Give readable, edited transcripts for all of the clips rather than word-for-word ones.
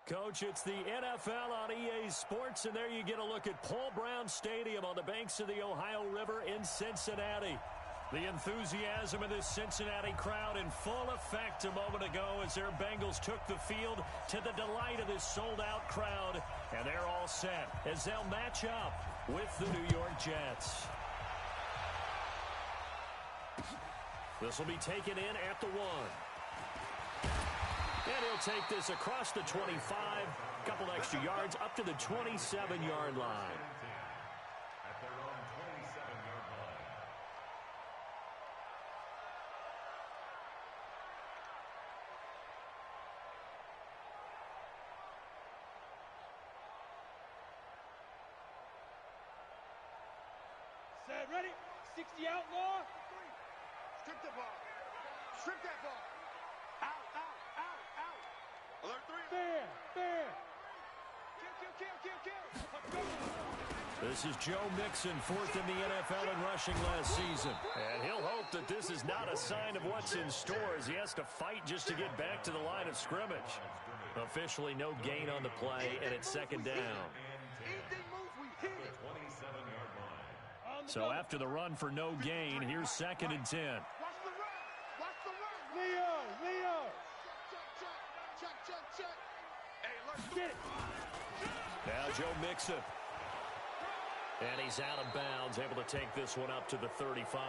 Coach, it's the NFL on EA Sports, and there you get a look at Paul Brown Stadium on the banks of the Ohio River in Cincinnati. The enthusiasm of this Cincinnati crowd in full effect a moment ago as their Bengals took the field to the delight of this sold-out crowd, and they're all set as they'll match up with the New York Jets. This will be taken in at the 1. And he'll take this across the 25, a couple extra yards up to the 27-yard line. At their own 27-yard line. Set, ready? 60 outlaw. Strip the ball. Strip that ball. Out. Alert 3. Fair. Kill. This is Joe Mixon, fourth in the NFL in rushing last season. And he'll hope that this is not a sign of what's in store as he has to fight just to get back to the line of scrimmage. Officially no gain on the play, and it's second down. So after the run for no gain, here's 2nd and 10. Watch the run. Leo. Check. Hey, let's Get it. Now Joe Mixon. And he's out of bounds, able to take this one up to the 35.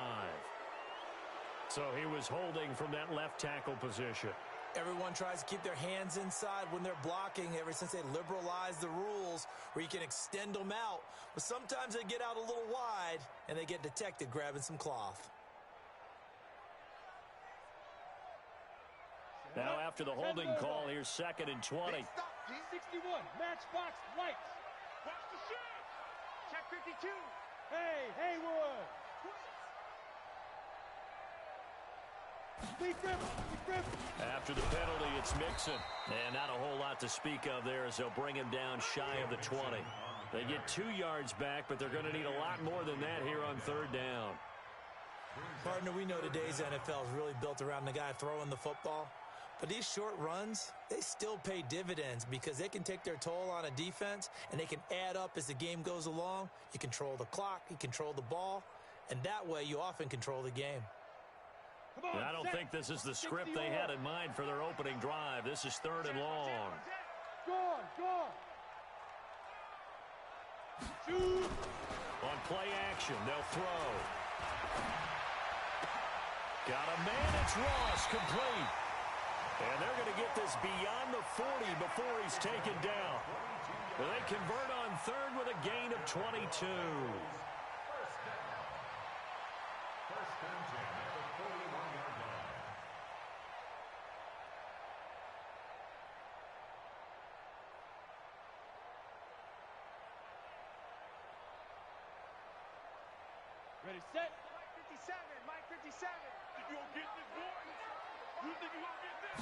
So he was holding from that left tackle position. Everyone tries to keep their hands inside when they're blocking ever since they liberalized the rules where you can extend them out. But sometimes they get out a little wide and they get detected grabbing some cloth. Now after the holding call, here's 2nd and 20. 61, matchbox lights. Watch the shot. Check 52. Hey, Haywood. Lee Griffin. After the penalty, it's Mixon. And not a whole lot to speak of there as they'll bring him down shy of the 20. They get 2 yards back, but they're going to need a lot more than that here on 3rd down. Partner, we know today's NFL is really built around the guy throwing the football. But these short runs, they still pay dividends because they can take their toll on a defense and they can add up as the game goes along. You control the clock, you control the ball, and that way you often control the game. On, I don't think this is the script they had in mind for their opening drive. This is 3rd and long. Gone. Shoot. On play action, they'll throw. Got a man, it's Ross, complete. And they're going to get this beyond the 40 before he's taken down. They convert on 3rd with a gain of 22. First and 10 at the 41-yard line. Ready, set. Mike 57. You gonna get this, boy? You think you gonna get this?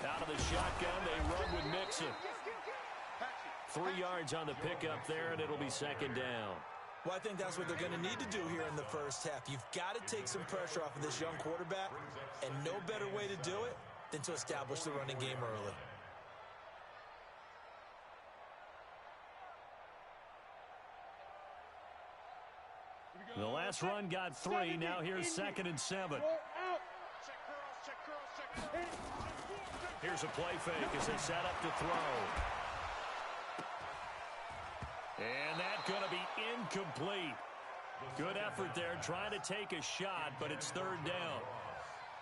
Out of the shotgun, they run with Mixon. 3 yards on the pickup there, and it'll be 2nd down. Well, I think that's what they're going to need to do here in the first half. You've got to take some pressure off of this young quarterback, and no better way to do it than to establish the running game early. The last run got 3. Now here's 2nd and 7. Out. Check curls. Here's a play fake as they set up to throw. And that's going to be incomplete. Good effort there trying to take a shot, but it's 3rd down.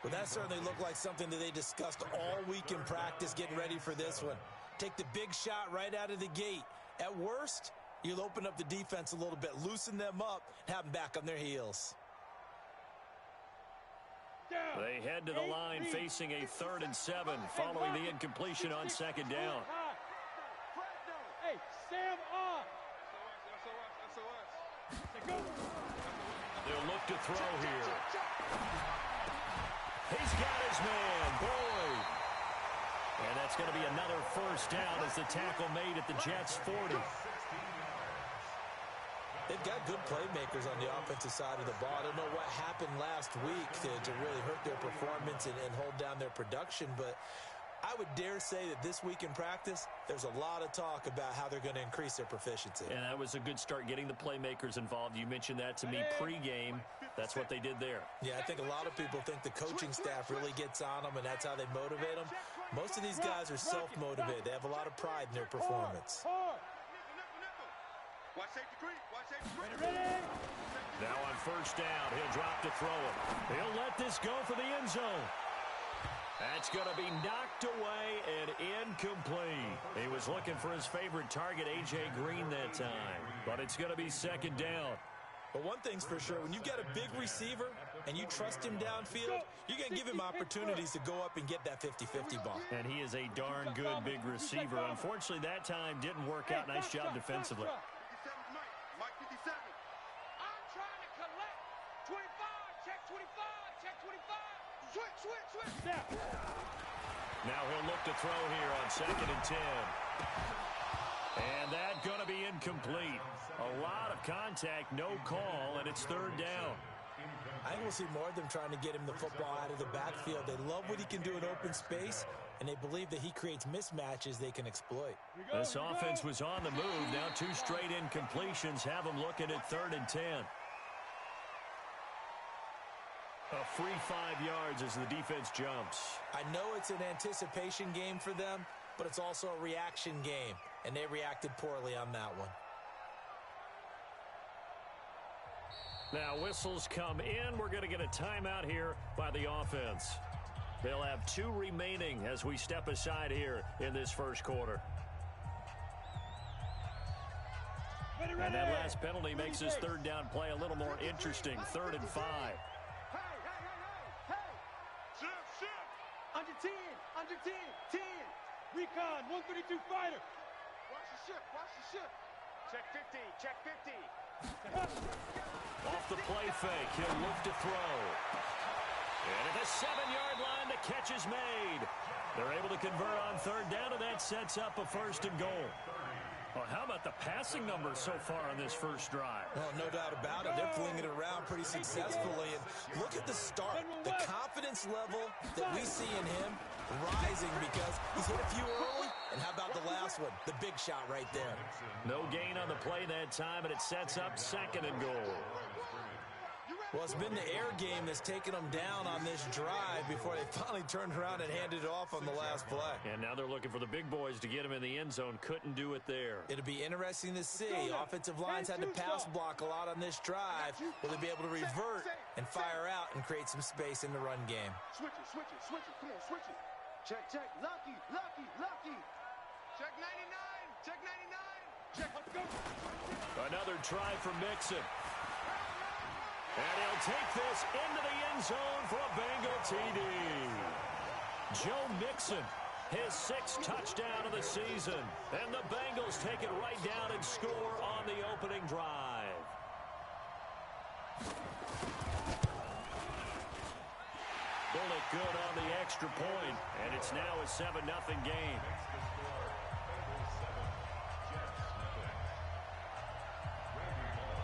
Well, that certainly looked like something that they discussed all week in practice getting ready for this one. Take the big shot right out of the gate. At worst, you'll open up the defense a little bit, loosen them up, and have them back on their heels. They head to the line facing a 3rd and 7 following the incompletion on 2nd down. Hey, Sam off. They'll look to throw here. He's got his man, Boyd. And that's going to be another 1st down as the tackle made at the Jets' 40. They've got good playmakers on the offensive side of the ball. I don't know what happened last week to really hurt their performance and hold down their production, but I would dare say that this week in practice, there's a lot of talk about how they're going to increase their proficiency. And that was a good start, getting the playmakers involved. You mentioned that to me pregame. That's what they did there. Yeah, I think a lot of people think the coaching staff really gets on them, and that's how they motivate them. Most of these guys are self-motivated. They have a lot of pride in their performance. Watch safety creep. Watch safety creep. Now on first down, he'll drop to throw it. He'll let this go for the end zone. That's going to be knocked away and incomplete. He was looking for his favorite target, A.J. Green, that time. But it's going to be second down. But one thing's for sure, when you've got a big receiver and you trust him downfield, you're going to give him opportunities to go up and get that 50-50 ball. And he is a darn good big receiver. Unfortunately, that time didn't work out. Nice job defensively. Mike 57. I'm trying to collect. 25, check 25, check 25. Switch. Now he'll look to throw here on 2nd and 10. And that's going to be incomplete. A lot of contact, no call, and it's 3rd down. I think we'll see more of them trying to get him the football out of the backfield. They love what he can do in open space, and they believe that he creates mismatches they can exploit. This offense was on the move. Now 2 straight incompletions have them looking at 3rd and 10. A free 5 yards as the defense jumps. I know it's an anticipation game for them, but it's also a reaction game, and they reacted poorly on that one. Now whistles come in. We're going to get a timeout here by the offense. They'll have 2 remaining as we step aside here in this first quarter. And that last penalty makes this 3rd down play a little more interesting. 3rd and 5. Shift. Under 10, 10. Recon, 132 fighter. Watch the shift. Check 50, check 50. Off the play fake, he'll look to throw. And at the 7-yard line, the catch is made. They're able to convert on 3rd down, and that sets up a 1st and goal. Well, how about the passing numbers so far on this first drive? Well, no doubt about it. They're flinging it around pretty successfully. And look at the start. The confidence level that we see in him rising because he's hit a few early. And how about the last one? The big shot right there. No gain on the play that time, and it sets up 2nd and goal. Well, it's been the air game that's taken them down on this drive before they finally turned around and handed it off on the last play. And now they're looking for the big boys to get him in the end zone. Couldn't do it there. It'll be interesting to see. Offensive lines had to pass block a lot on this drive. Will they be able to revert and fire out and create some space in the run game? Switch it. Come on, switch it. Check. Lucky. Check 99. Check. Let's go. Another try for Mixon. And he'll take this into the end zone for a Bengal TD. Joe Mixon, his 6th touchdown of the season. And the Bengals take it right down and score on the opening drive. Bullock good on the extra point, and it's now a 7-0 game.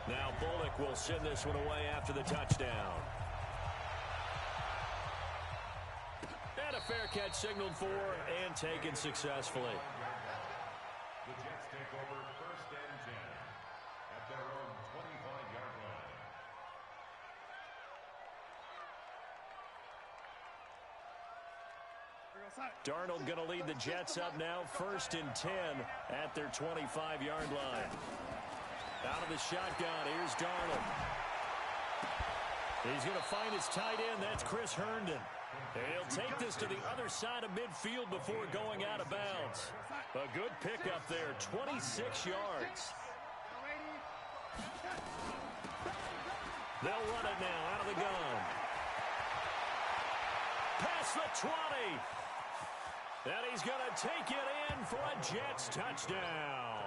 Now Bullock will send this one away after the touchdown. And a fair catch signaled for and taken successfully. The Jets take over 1st and 10 at their own 25-yard line. Darnold going to lead the Jets up now. 1st and 10 at their 25-yard line. Out of the shotgun, here's Darnold. He's going to find his tight end. That's Chris Herndon. And he'll take this to the other side of midfield before going out of bounds. A good pickup there, 26 yards. They'll run it now out of the gun. Past the 20. And he's going to take it in for a Jets touchdown.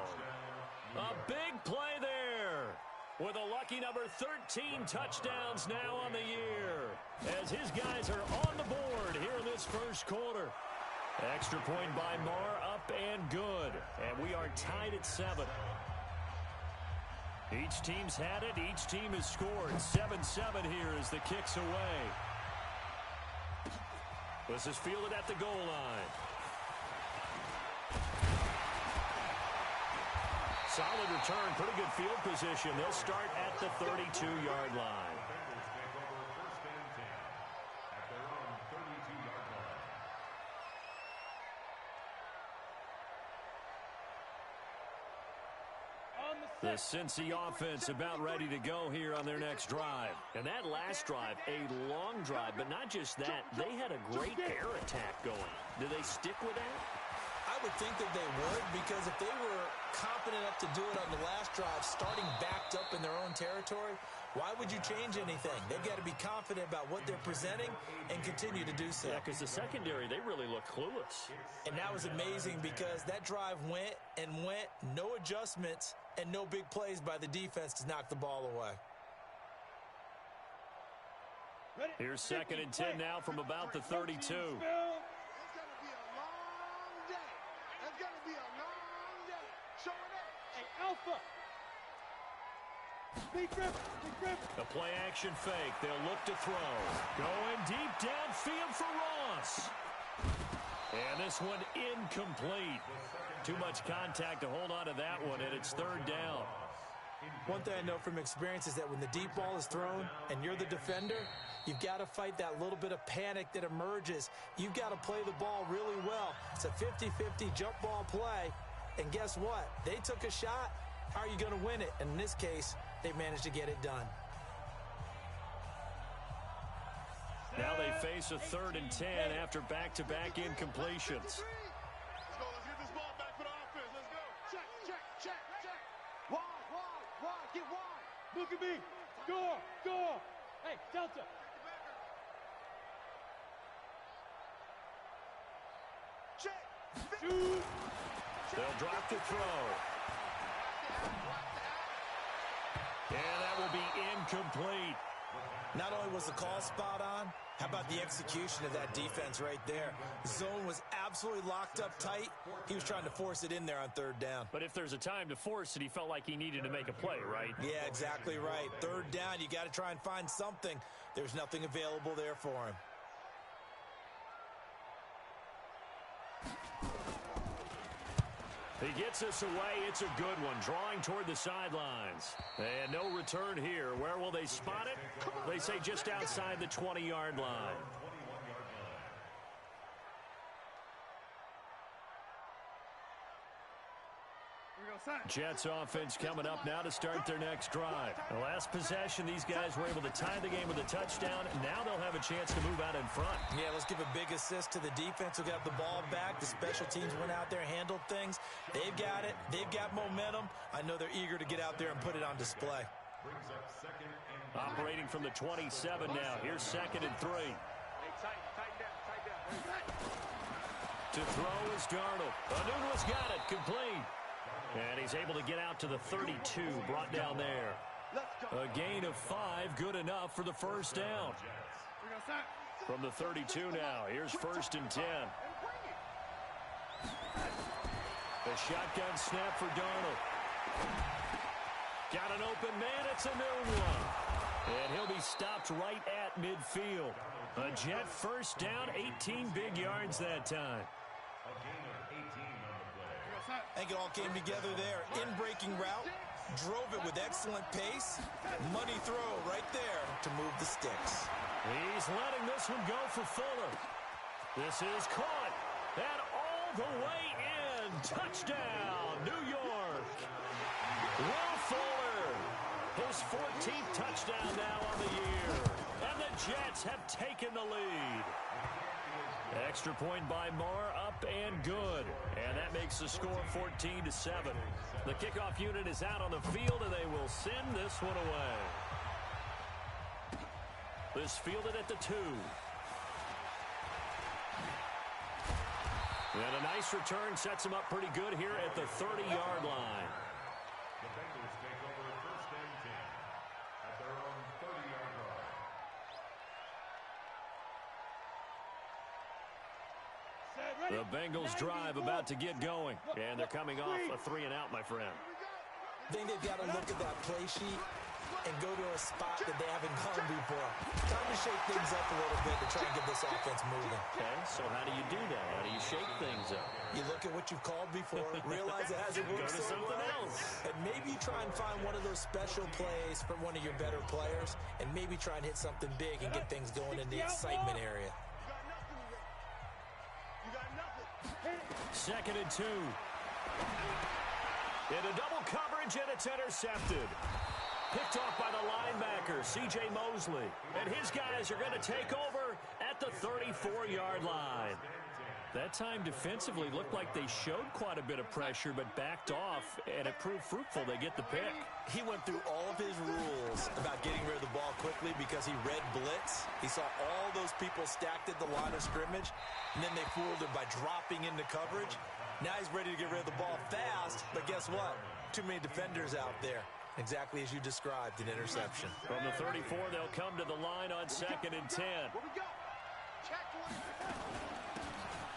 A big play there with a lucky number 13 touchdowns now on the year as his guys are on the board here in this first quarter. Extra point by Marr, up and good. And we are tied at 7. Each team's had it. Each team has scored. 7-7 here as the kick's away. This is fielded at the goal line. Solid return, pretty good field position. They'll start at the 32-yard line. The Cincy offense about ready to go here on their next drive. And that last drive, a long drive, but not just that. They had a great air attack going. Do they stick with that? I would think that they would, because if they were confident enough to do it on the last drive, starting backed up in their own territory, why would you change anything? They've got to be confident about what they're presenting and continue to do so. Yeah, because the secondary, they really look clueless. And that was amazing because that drive went and went, no adjustments, and no big plays by the defense to knock the ball away. Here's 2nd and 10 now from about the 32. It's going to be a long day. It's going to be a long day. Show it up. Hey, Alpha. Big grip. A play-action fake. They'll look to throw. Going deep downfield for Ross. And this one incomplete. Too much contact to hold on to that one, and it's 3rd down. One thing I know from experience is that when the deep ball is thrown and you're the defender, you've got to fight that little bit of panic that emerges. You've got to play the ball really well. It's a 50-50 jump ball play, and guess what? They took a shot. How are you going to win it? And in this case, they managed to get it done. Now they face a 3rd and 10 after back-to-back incompletions. Let's go. Let's get this ball back for the offense. Let's go. Check. Wide. Get wide. Look at me. Go. Hey, Delta. Check. Shoot. They'll drop the throw. And that will be incomplete. Not only was the call spot on, how about the execution of that defense right there? The zone was absolutely locked up tight. He was trying to force it in there on 3rd down. But if there's a time to force it, he felt like he needed to make a play, right? Yeah, exactly right. 3rd down, you got to try and find something. There's nothing available there for him. He gets us away. It's a good one. Drawing toward the sidelines. And no return here. Where will they spot it? They say just outside the 20-yard line. Jets offense coming up now to start their next drive. The last possession, these guys were able to tie the game with a touchdown. Now they'll have a chance to move out in front. Yeah, let's give a big assist to the defense who got the ball back. The special teams went out there, handled things. They've got it. They've got momentum. I know they're eager to get out there and put it on display. Operating from the 27 now. Here's 2nd and 3. Hey, tighten down. To throw is Darnold. Anuno's got it. Complete. And he's able to get out to the 32, brought down there. A gain of 5, good enough for the 1st down. From the 32 now, here's 1st and 10. The shotgun snap for Darnold. Got an open man, it's a new one. And he'll be stopped right at midfield. A Jet 1st down, 18 big yards that time. I think it all came together there. In-breaking route, drove it with excellent pace. Money throw right there to move the sticks. He's letting this one go for Fuller. This is caught. And all the way in. Touchdown, New York. Will Fuller. His 14th touchdown now on the year. And the Jets have taken the lead. Extra point by Marr, up and good. And that makes the score 14-7. The kickoff unit is out on the field, and they will send this one away. This fielded at the 2. And a nice return sets him up pretty good here at the 30-yard line. The Bengals take over 1st and 10 at their own 30-yard line. The Bengals drive about to get going. And they're coming off a 3-and-out, my friend. I think they've got to look at that play sheet and go to a spot that they haven't gone before. Time to shake things up a little bit to try and get this offense moving. Okay, so how do you do that? How do you shake things up? You look at what you've called before, realize it hasn't worked Go to so something well, else. and maybe try and find one of those special plays from one of your better players, and maybe try and hit something big and get things going in the excitement area. You got nothing. 2nd and 2. Into double coverage, and it's intercepted. Picked off by the linebacker, C.J. Mosley. And his guys are going to take over at the 34-yard line. That time defensively looked like they showed quite a bit of pressure, but backed off, and it proved fruitful. They get the pick. He went through all of his rules about getting rid of the ball quickly because he read blitz. He saw all those people stacked at the line of scrimmage, and then they fooled him by dropping into coverage. Now he's ready to get rid of the ball fast, but guess what? Too many defenders out there. Exactly as you described, an interception. From the 34, they'll come to the line on 2nd and 10. Where we go? Check one.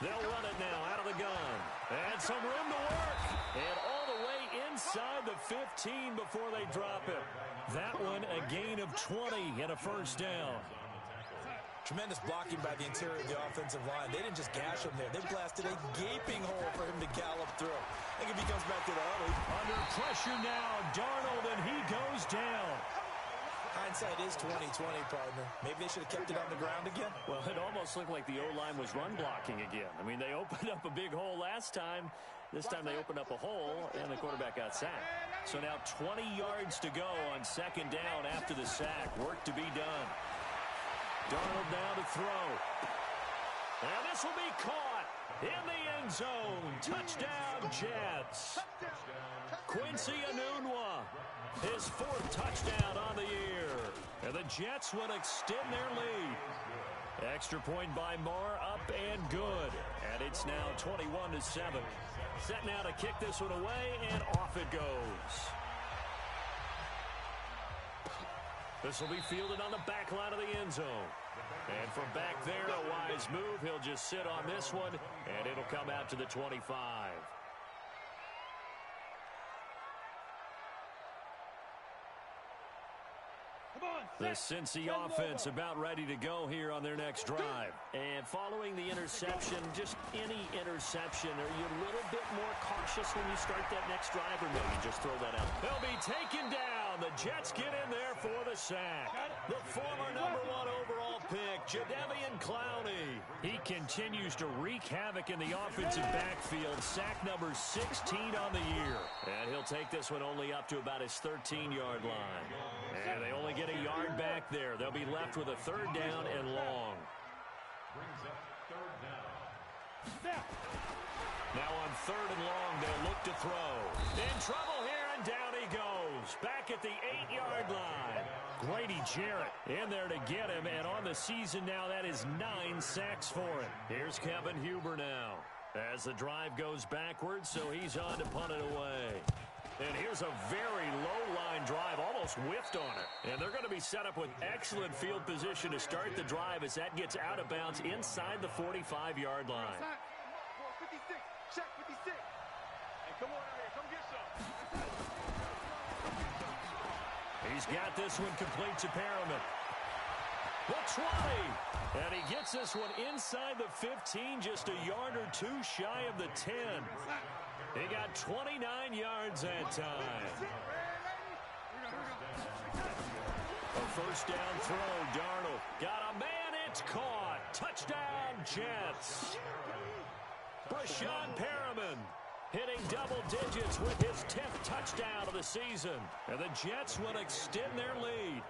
They'll run it now out of the gun. And some room to work. And all the way inside the 15 before they drop it. That one a gain of 20 and a first down. Tremendous blocking by the interior of the offensive line. They didn't just gash him there. They blasted a gaping hole for him to gallop through. I think if he comes back to the huddle. Under pressure now, Darnold, and he goes down. Hindsight is 20/20, partner. Maybe they should have kept it on the ground again. Well, it almost looked like the O-line was run blocking again. I mean, they opened up a big hole last time. This time they opened up a hole, and the quarterback got sacked. So now 20 yards to go on 2nd down after the sack. Work to be done. Darnold now to throw. And this will be caught in the end zone. Touchdown, Jets. Quincy Enunwa, his 4th touchdown on the year. And the Jets will extend their lead. Extra point by Moore, up and good. And it's now 21-7. Set now to kick this one away, and off it goes. This will be fielded on the back line of the end zone. And from back there, a wise move. He'll just sit on this one, and it'll come out to the 25. The Cincy offense about ready to go here on their next drive. And following the interception, just any interception, are you a little bit more cautious when you start that next drive, or maybe just throw that out? They'll be taken down. The Jets get in there for the sack. The former #1 overall pick, Jadeveon Clowney. He continues to wreak havoc in the offensive backfield. Sack number 16 on the year. And he'll take this one only up to about his 13-yard line. And they only get a yard back there. They'll be left with a 3rd down and long. Brings up 3rd down. Now on 3rd and long, they'll look to throw. In trouble here, and down he goes. Back at the 8-yard line. Grady Jarrett in there to get him, and on the season now, that is 9 sacks for him. Here's Kevin Huber now. As the drive goes backwards, so he's on to punt it away. And here's a very low-line drive, almost whiffed on it. And they're going to be set up with excellent field position to start the drive as that gets out of bounds inside the 45-yard line. 56, check 56. Hey, come on out here, come get some. He's got this one complete to Perriman. The 20. And he gets this one inside the 15, just a yard or two shy of the 10. He got 29 yards that time. A 1st down throw, Darnold. Got a man, it's caught. Touchdown, Jets. Brashon Perriman hitting double digits with his 10th touchdown of the season. And the Jets will extend their lead.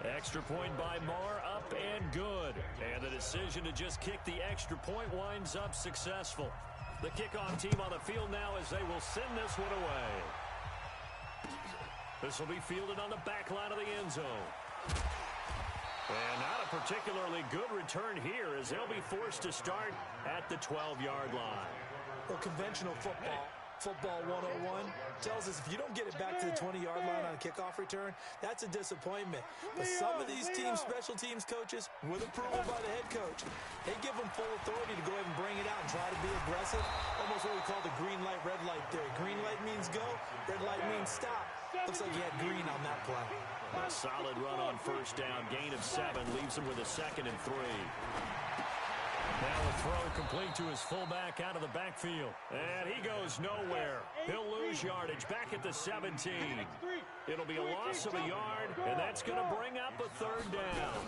Extra point by Moore, up and good. And the decision to just kick the extra point winds up successful. The kickoff team on the field now as they will send this one away. This will be fielded on the back line of the end zone. And not a particularly good return here as they'll be forced to start at the 12-yard line. Well, conventional football 101 tells us if you don't get it back to the 20-yard line on a kickoff return, that's a disappointment. But some of these teams, special teams coaches, with approval by the head coach, they give them full authority to go ahead and bring it out and try to be aggressive. Almost what we call the green light, red light theory. Green light means go, red light means stop. Looks like he had green on that play. A solid run on first down. Gain of 7 leaves him with a 2nd and 3. Now a throw complete to his fullback out of the backfield. And he goes nowhere. He'll lose yardage back at the 17. It'll be a loss of a yard, and that's going to bring up a 3rd down.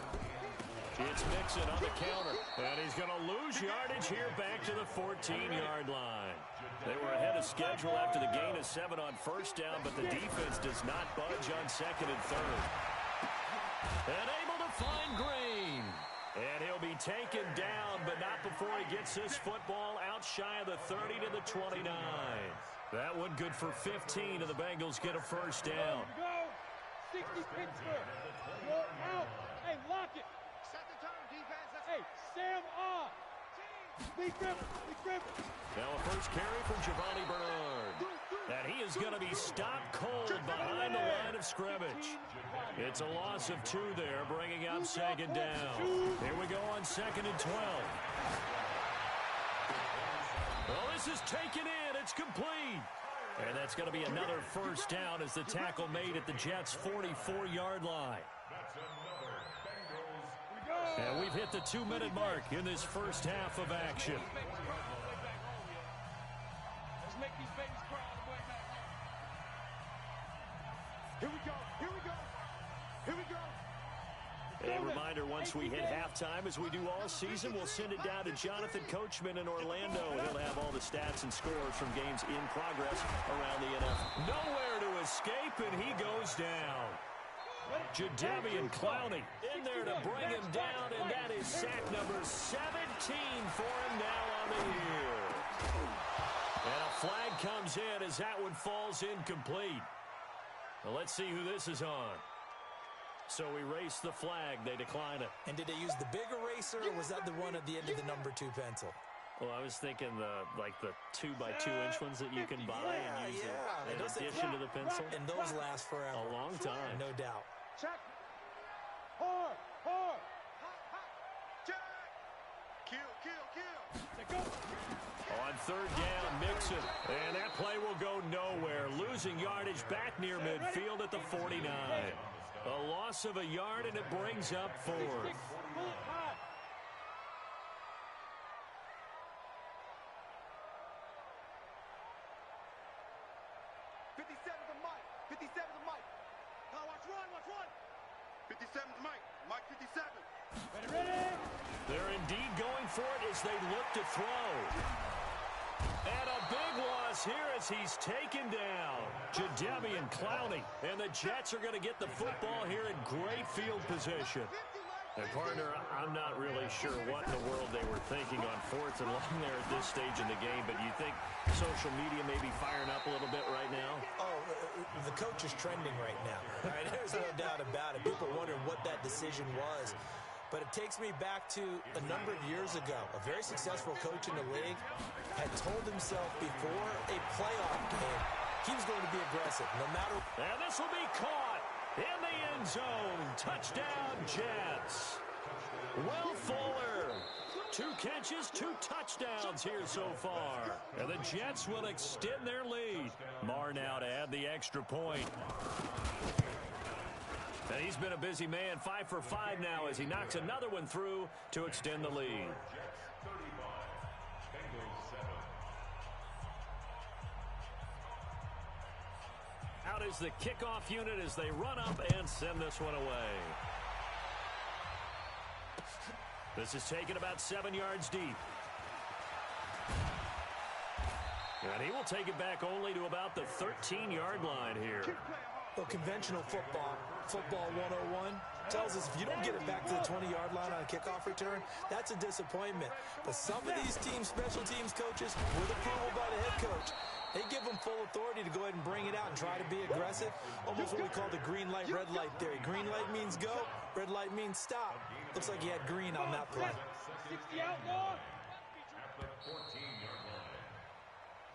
It's Mixon on the counter, and he's going to lose yardage here back to the 14-yard line. They were ahead of schedule after the gain of 7 on first down, but the defense does not budge on 2nd and 3rd. And able to find Green. And he'll be taken down, but not before he gets this football out shy of the 30 to the 29. That one good for 15, and the Bengals get a first down. Go. 60 Pittsburgh. You're out. Hey, lock it. Set the tone, defense. Hey, Sam off. Lee Griffin. Now a first carry from Giovanni Bernard. And he is going to be stopped cold behind the line of scrimmage. It's a loss of 2 there, bringing up 2nd down. Here we go on 2nd and 12. Well, this is taken in. It's complete. And that's going to be another first down as the tackle made at the Jets' 44-yard line. And we've hit the 2-minute mark in this first half of action. Let's make these babies cry all the way back home. Here we go. Here we go. Here we go. A reminder, once we hit halftime, as we do all season, we'll send it down to Jonathan Coachman in Orlando. He'll have all the stats and scores from games in progress around the NFL. Nowhere to escape, and he goes down. Jadeveon Clowney in there to bring him down, and that is sack number 17 for him now on the year. And a flag comes in as that one falls incomplete. Well, let's see who this is on. So we race the flag. They decline it. And did they use the big eraser, or was that the one at the end of the number 2 pencil? Well, I was thinking the 2x2-inch ones that you can buy and use in addition to the pencil. And those last forever. A long time. No doubt. Check. Hard. Check. Kill. Let go. On 3rd down, Mixon. And that play will go nowhere. Losing yardage back near midfield at the 49. A loss of a yard, and it brings up 4th. Pull it high. Watch one. 57's Mike. Mike 57. Ready. They're indeed going for it as they look to throw. And a big loss here as he's taken down. Jadeveon Clowney. And the Jets are going to get the football here in great field position. And, partner, I'm not really sure what in the world they were thinking on 4th and long there at this stage in the game, but you think social media may be firing up a little bit right now? Oh, the coach is trending right now. All right, there's no doubt about it. People are wondering what that decision was. But it takes me back to a number of years ago. A very successful coach in the league had told himself before a playoff game he was going to be aggressive, no matter. And this will be caught in the end zone. Touchdown, Jets. Will Fuller. 2 catches, 2 touchdowns here so far. And the Jets will extend their lead. Marr now to add the extra point. And he's been a busy man, 5 for 5 now as he knocks another one through to extend the lead. Out is the kickoff unit as they run up and send this one away. This is taken about 7 yards deep. And he will take it back only to about the 13-yard line here. Well, conventional football 101, tells us if you don't get it back to the 20-yard line on a kickoff return, that's a disappointment. But some of these teams, special teams coaches, with approval by the head coach, they give them full authority to go ahead and bring it out and try to be aggressive. Almost what we call the green light, red light theory. Green light means go, red light means stop. Looks like he had green on that play. 60 outlaw.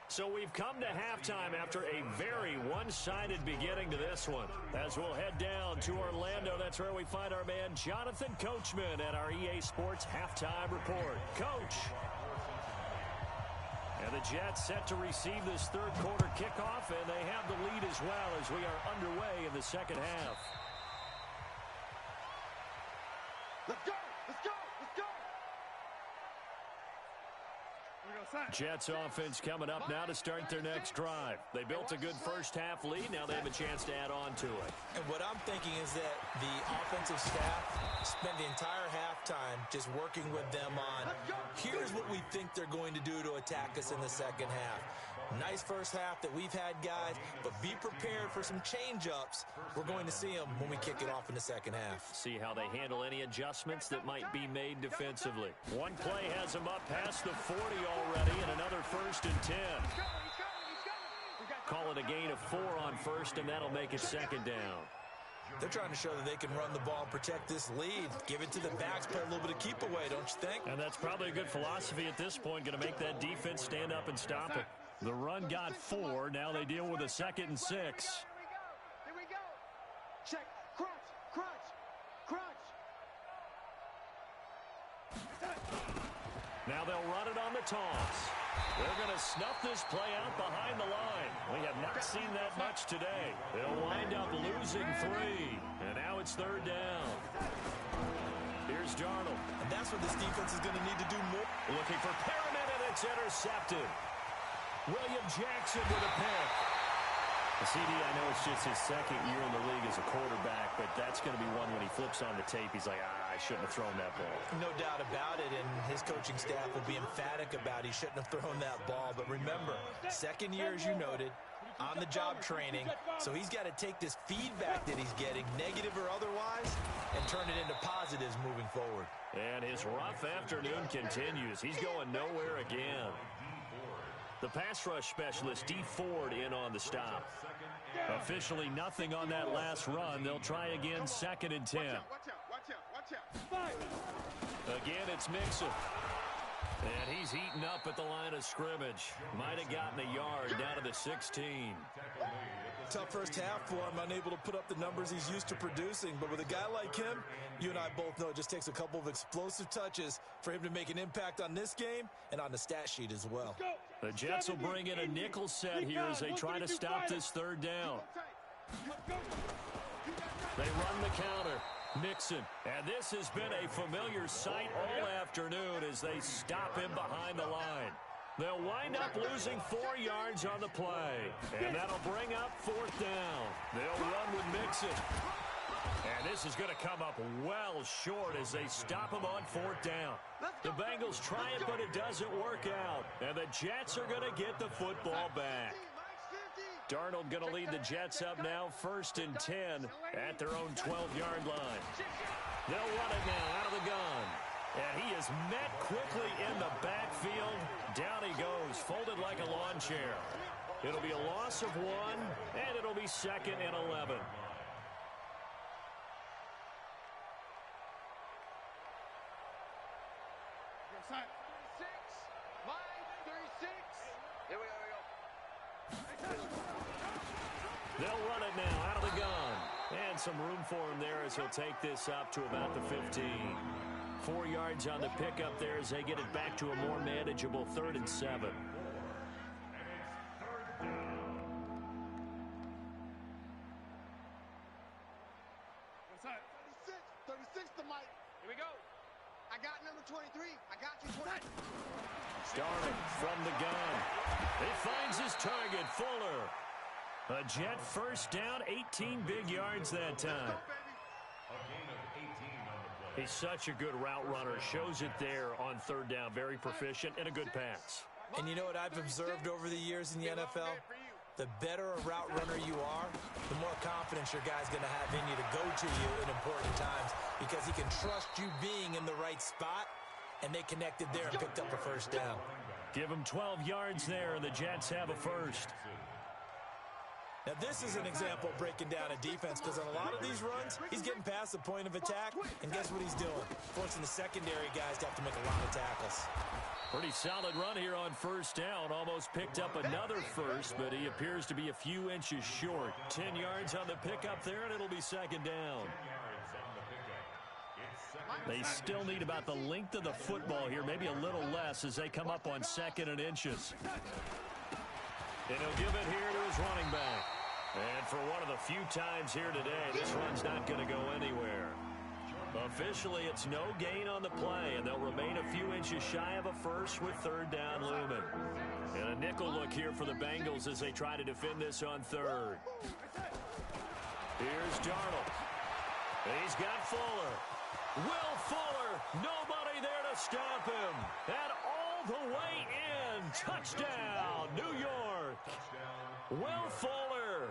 So we've come to halftime after a very one-sided beginning to this one. As we'll head down to Orlando, that's where we find our man Jonathan Coachman at our EA Sports Halftime Report. Coach. And the Jets set to receive this third quarter kickoff, and they have the lead as well as we are underway in the second half. Let's go! Let's go! Let's go! Jets offense coming up now to start their next drive. They built a good first half lead. Now they have a chance to add on to it. And what I'm thinking is that the offensive staff spent the entire halftime just working with them on, here's what we think they're going to do to attack us in the second half. Nice first half that we've had, guys, but be prepared for some change-ups. We're going to see them when we kick it off in the second half. See how they handle any adjustments that might be made defensively. One play has them up past the 40 already, and another 1st and 10. Call it a gain of 4 on first, and that'll make it second down. They're trying to show that they can run the ball and protect this lead. Give it to the backs, play a little bit of keep away, don't you think? And that's probably a good philosophy at this point, going to make that defense stand up and stop it. The run got 4. Now they deal with a 2nd and 6. Here we go. Check. Crunch. Crunch. Crunch. Now they'll run it on the toss. They're going to snuff this play out behind the line. We have not seen that much today. They'll wind up losing 3. And now it's 3rd down. Here's Darnold. And that's what this defense is going to need to do more. Looking for Perriman, and it's intercepted. William Jackson with a pick. CD, I know it's just his second year in the league as a quarterback, but that's going to be one when he flips on the tape, he's like, I shouldn't have thrown that ball. No doubt about it, and his coaching staff will be emphatic about he shouldn't have thrown that ball. But remember, second year, as you noted, on-the-job training, so he's got to take this feedback that he's getting, negative or otherwise, and turn it into positives moving forward. And his rough afternoon continues. He's going nowhere again. The pass rush specialist, D. Ford, in on the stop. Officially nothing on that last run. They'll try again, 2nd and 10. Watch out. Again, it's Mixon. And he's heating up at the line of scrimmage. Might have gotten a yard down to the 16. Tough first half for him, unable to put up the numbers he's used to producing. But with a guy like him, you and I both know it just takes a couple of explosive touches for him to make an impact on this game and on the stat sheet as well. The Jets will bring in a nickel set here as they try to stop this 3rd down. They run the counter. Mixon. And this has been a familiar sight all afternoon as they stop him behind the line. They'll wind up losing 4 yards on the play. And that'll bring up 4th down. They'll run with Mixon. And this is going to come up well short as they stop him on 4th down. The Bengals try it, but it doesn't work out. And the Jets are going to get the football back. Darnold going to lead the Jets up now, 1st and 10 at their own 12-yard line. They'll run it now out of the gun. And he is met quickly in the backfield. Down he goes, folded like a lawn chair. It'll be a loss of 1, and it'll be 2nd and 11. Here we go. They'll run it now out of the gun. And some room for him there as he'll take this up to about the 15. 4 yards on the pickup there as they get it back to a more manageable 3rd and 7. What's that? 36 to Mike. Here we go. I got number 23. I got you 20. Darnold from the gun. He finds his target, Fuller. A Jet 1st down, 18 big yards that time. He's such a good route runner. Shows it there on 3rd down. Very proficient and a good pass. And you know what I've observed over the years in the NFL? The better a route runner you are, the more confidence your guy's going to have in you to go to you in important times because he can trust you being in the right spot, and they connected there and picked up a 1st down. Give him 12 yards there, and the Jets have a 1st. Now, this is an example of breaking down a defense because on a lot of these runs, he's getting past the point of attack, and guess what he's doing? Forcing the secondary guys to have to make a lot of tackles. Pretty solid run here on 1st down. Almost picked up another 1st, but he appears to be a few inches short. 10 yards on the pickup there, and it'll be 2nd down. They still need about the length of the football here, maybe a little less as they come up on 2nd and inches. And he'll give it here to his running back. And for one of the few times here today, this run's not going to go anywhere. Officially, it's no gain on the play, and they'll remain a few inches shy of a first with 3rd down looming. And a nickel look here for the Bengals as they try to defend this on 3rd. Here's Darnold. He's got Fuller. Will Fuller, nobody there to stop him. And all the way in, touchdown, New York. Will Fuller,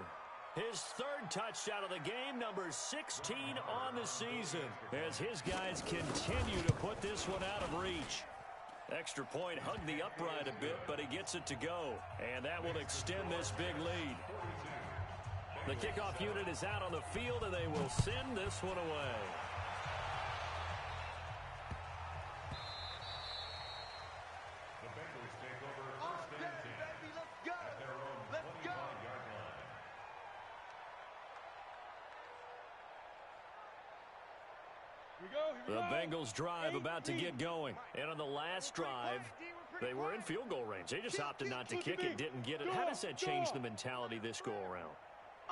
his 3rd touchdown of the game, number 16 on the season, as his guys continue to put this one out of reach. Extra point hugged the upright a bit, but he gets it to go, and that will extend this big lead. The kickoff unit is out on the field, and they will send this one away. The Bengals take over 1st and 10 at their own 25-yard line. The Bengals drive about to get going. And on the last drive, they were in field goal range. They just opted not to kick it, didn't get it. How does that change the mentality this go-around?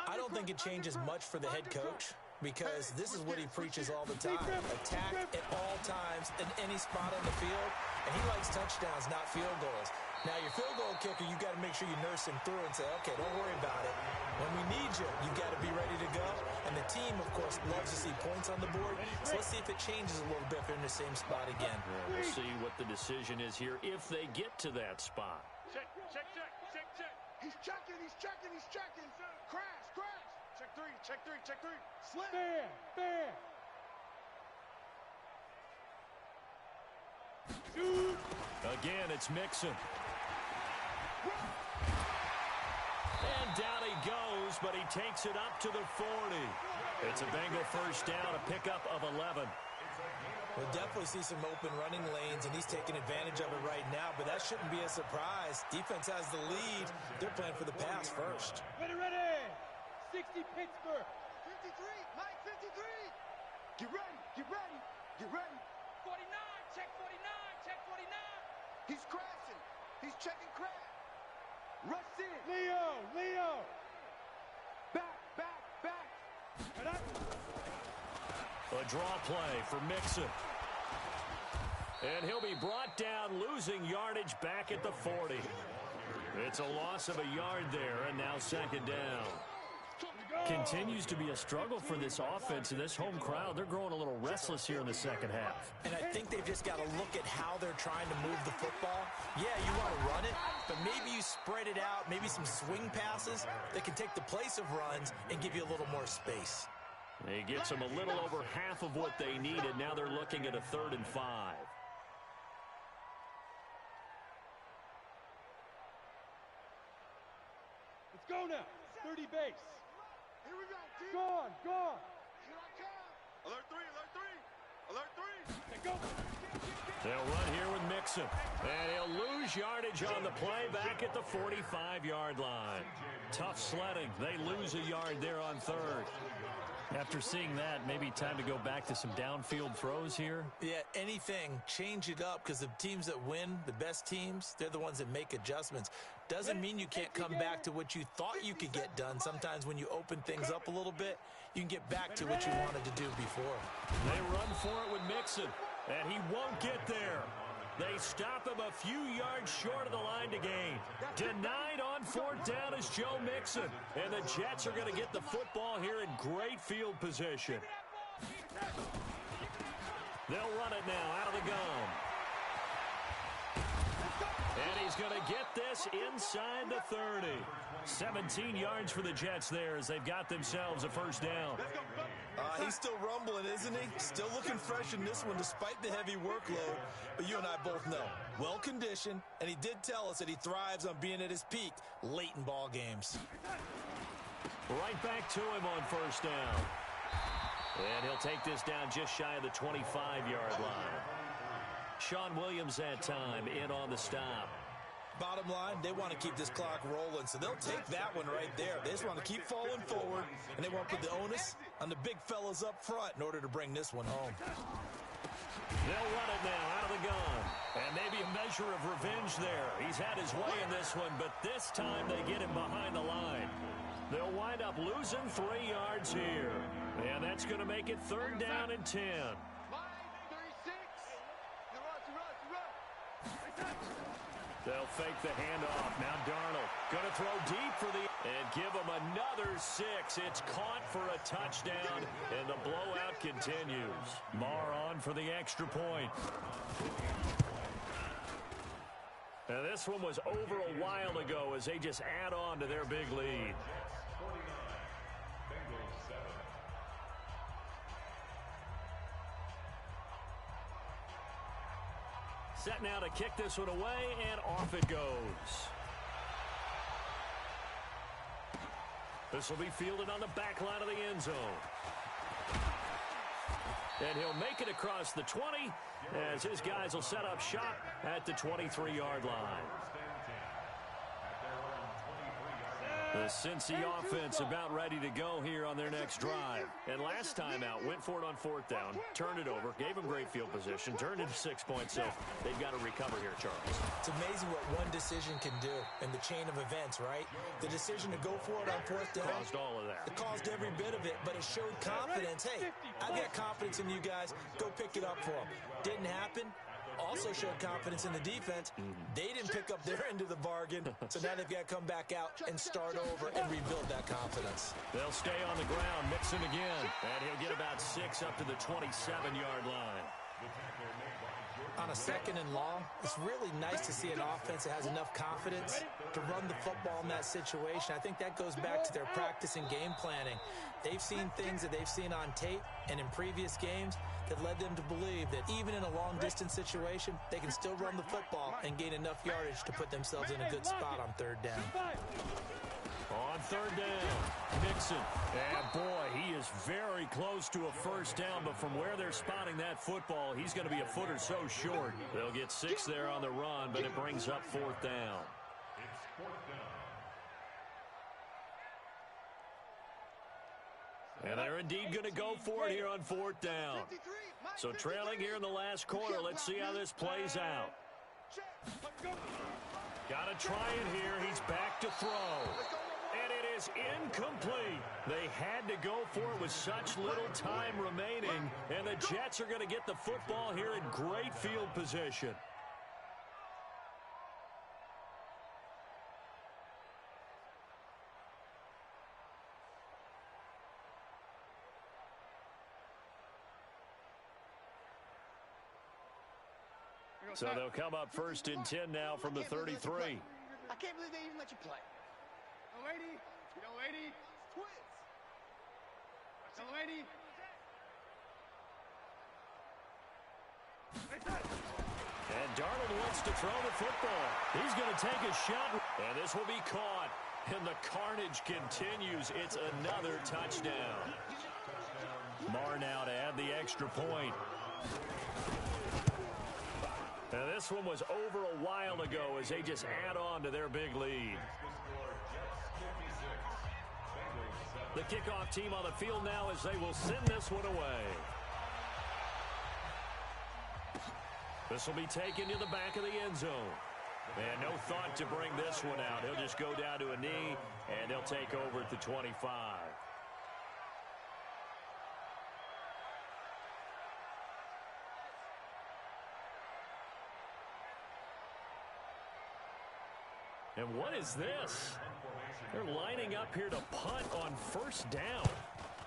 I don't think it changes much for the head coach because this is what he preaches all the time. Attack at all times in any spot on the field, and he likes touchdowns, not field goals. Now, your field goal kicker, you've got to make sure you nurse him through and say, okay, don't worry about it. When we need you, you've got to be ready to go. And the team, of course, loves to see points on the board. So let's see if it changes a little bit if they're in the same spot again. Yeah, we'll see what the decision is here if they get to that spot. Check, check, check, check, check. He's checking, he's checking, he's checking. Crash, crash. Check 3, check 3, check 3. Slip. Bam. Shoot. Again, it's Mixon. And down he goes, but he takes it up to the 40. It's a Bengal first down, a pickup of 11. We'll definitely see some open running lanes, and he's taking advantage of it right now, but that shouldn't be a surprise. Defense has the lead. They're playing for the pass first. Ready. 60 Pittsburgh. 53, Mike 53. Get ready, get ready, get ready. 49, check 49, check 49. He's crashing. He's checking crash. Rush in. Leo. Back. A draw play for Mixon. And he'll be brought down, losing yardage back at the 40. It's a loss of a yard there, and now 2nd down. Continues to be a struggle for this offense and this home crowd. They're growing a little restless here in the second half. And I think they've just got to look at how they're trying to move the football. Yeah, you want to run it, but maybe you spread it out, maybe some swing passes that can take the place of runs and give you a little more space. He gets them a little over half of what they needed. Now they're looking at a 3rd and 5. Let's go now. 30 base. Here we go, team. Gone. Here I come. Alert 3, alert 3. Let's go. They'll run here with Mixon. And he'll lose yardage on the play back at the 45-yard line. Tough sledding. They lose a yard there on 3rd. After seeing that, maybe time to go back to some downfield throws here. Yeah, anything. Change it up because the teams that win, the best teams, they're the ones that make adjustments. Doesn't mean you can't come back to what you thought you could get done. Sometimes when you open things up a little bit, you can get back to what you wanted to do before. They run for it with Mixon, and he won't get there. They stop him a few yards short of the line to gain. Denied on 4th down is Joe Mixon. And the Jets are going to get the football here in great field position. They'll run it now out of the gun. And he's going to get this inside the 30. 17 yards for the Jets there as they've got themselves a first down. He's still rumbling, isn't he? Still looking fresh in this one despite the heavy workload. But you and I both know, well-conditioned, and he did tell us that he thrives on being at his peak late in ball games. Right back to him on first down. And he'll take this down just shy of the 25-yard line. Sean Williams that time in on the stop. Bottom line, they want to keep this clock rolling, so they'll take that one right there. They just want to keep falling forward, and they want to put the onus on the big fellas up front in order to bring this one home. They'll run it now out of the gun. And maybe a measure of revenge there. He's had his way in this one, but this time they get him behind the line. They'll wind up losing 3 yards here. And that's going to make it 3rd down and 10. They'll fake the handoff. Now Darnold going to throw deep for the... And give him another 6. It's caught for a touchdown, and the blowout continues. Marr on for the extra point. Now this one was over a while ago as they just add on to their big lead. Set now to kick this one away, and off it goes. This will be fielded on the back line of the end zone. And he'll make it across the 20 as his guys will set up shop at the 23-yard line. The Cincy offense about ready to go here on their next drive. And last time out, went for it on 4th down, turned it over, gave them great field position, turned it to 6 points, so they've got to recover here, Charles. It's amazing what one decision can do in the chain of events, right? The decision to go for it on 4th down. Caused all of that. It caused every bit of it, but it showed confidence. Hey, I've got confidence in you guys. Go pick it up for them. Didn't happen. Also showed confidence in the defense. They didn't pick up their end of the bargain, so now they've got to come back out and start over and rebuild that confidence. They'll stay on the ground, Mixon again, and he'll get about 6 up to the 27-yard line. On a 2nd and long, it's really nice to see an offense that has enough confidence to run the football in that situation. I think that goes back to their practice and game planning. They've seen things that they've seen on tape and in previous games that led them to believe that even in a long-distance situation, they can still run the football and gain enough yardage to put themselves in a good spot on 3rd down. On 3rd down, Mixon. And boy, he is very close to a 1st down, but from where they're spotting that football, he's going to be a foot or so short. They'll get 6 there on the run, but it brings up 4th down. It's 4th down. And they're indeed going to go for it here on 4th down. So trailing here in the last quarter, let's see how this plays out. Got to try it here. He's back to throw. And it is incomplete. They had to go for it with such little time remaining. And the Jets are going to get the football here in great field position. So they'll come up 1st and 10 now from the 33. I can't believe they even let you play. Yo, lady. Yo, lady. Twins. Yo, lady. And Darnold wants to throw the football. He's going to take a shot. And this will be caught. And the carnage continues. It's another touchdown. Marr now to add the extra point. Now this one was over a while ago as they just add on to their big lead. The kickoff team on the field now as they will send this one away. This will be taken to the back of the end zone. And no thought to bring this one out. He'll just go down to a knee, and they'll take over at the 25. And what is this? They're lining up here to punt on 1st down.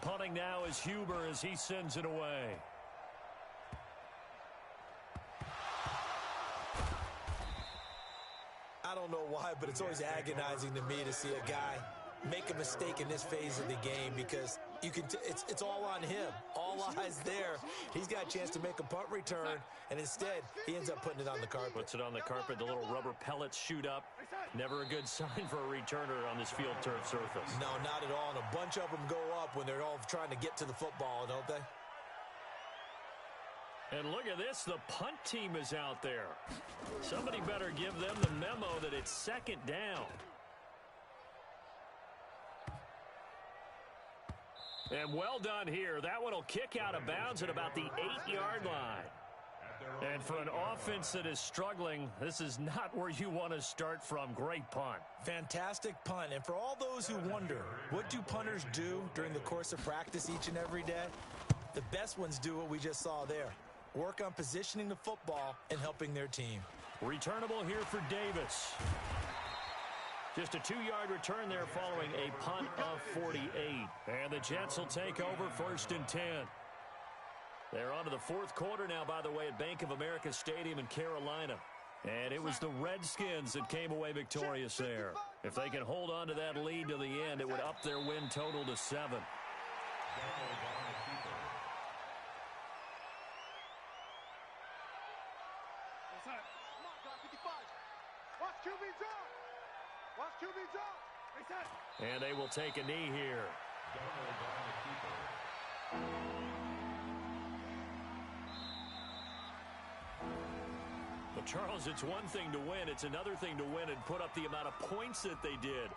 Punting now is Huber as he sends it away. I don't know why, but it's always agonizing to me to see a guy make a mistake in this phase of the game because you can it's all on him. All eyes there. He's got a chance to make a punt return, and instead he ends up putting it on the carpet. Puts it on the carpet. The little rubber pellets shoot up. Never a good sign for a returner on this field turf surface. No, not at all. And a bunch of them go up when they're all trying to get to the football, don't they? And look at this. The punt team is out there. Somebody better give them the memo that it's 2nd down. And well done here. That one will kick out of bounds at about the 8-yard line. And for an offense that is struggling, this is not where you want to start from. Great punt. Fantastic punt. And for all those who wonder, what do punters do during the course of practice each and every day? The best ones do what we just saw there. Work on positioning the football and helping their team. Returnable here for Davis. Just a 2-yard return there following a punt of 48. And the Jets will take over 1st and 10. They're on to the 4th quarter now, by the way, at Bank of America Stadium in Carolina. And it was the Redskins that came away victorious there. If they can hold on to that lead to the end, it would up their win total to 7. Watch QB drop. Watch QB drop. And they will take a knee here. Well, Charles, it's one thing to win. It's another thing to win and put up the amount of points that they did.